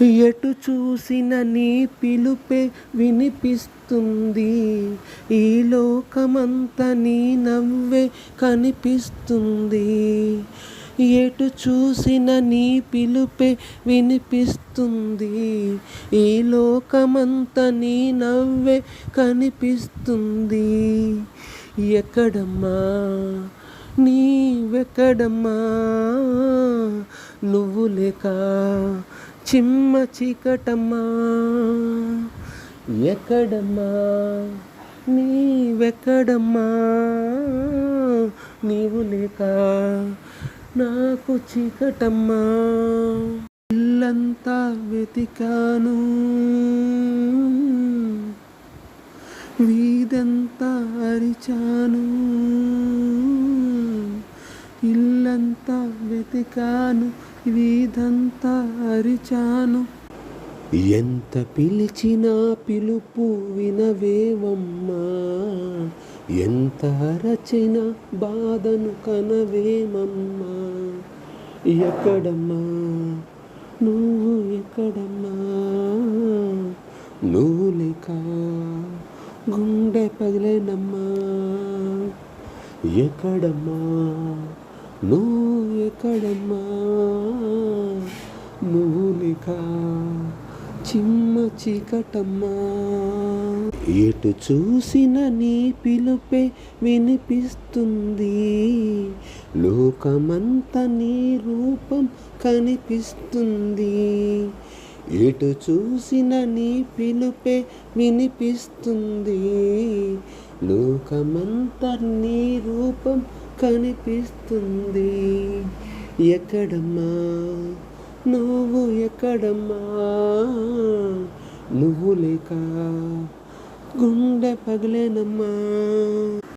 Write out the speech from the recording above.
ఎటు చూసిన నీ పిలుపే వినిపిస్తుంది. ఈ లోకమంతా నీ నవ్వే కనిపిస్తుంది. ఎటు చూసిన నీ పిలుపే వినిపిస్తుంది. ఈ లోకమంతా నీ నవ్వే కనిపిస్తుంది. ఎక్కడమ్మా నీవెక్కడమ్మా, నువ్వు లేక చిమ్మ చీకటమ్మా. ఎక్కడమ్మా నీవెక్కడమ్మా, నీవు లేక నాకు చీకటమ్మా. ఇల్లంతా వెతికాను, వీధంతా అరిచాను. ఇల్లంతా వెతికాను, వీధంతా అరిచాను. ఎంత పిలిచినా పిలుపు వినవేవమ్మా, ఎంత అరచినా బాధను కనవేమమ్మా. ఎక్కడమ్మా నువ్వు, ఎక్కడమ్మా నువ్వు లేక గుండె పగిలేనమ్మా. ఎక్కడమ్మా నువ్వు, ఎక్కడమ్మా నువ్వు లేక చిమ్మ చీకటమ్మా. ఎటు చూసిన నీ పిలుపే వినిపిస్తుంది. లోకమంతా నీ రూపం కనిపిస్తుంది. ఎటు చూసిన నీ పిలుపే వినిపిస్తుంది. లోకమంతా నీ రూపం కనిపిస్తుంది. ఎక్కడమ్మా నువ్వు, ఎక్కడమ్మా నువ్వు లేక గుండె పగిలేనమ్మా.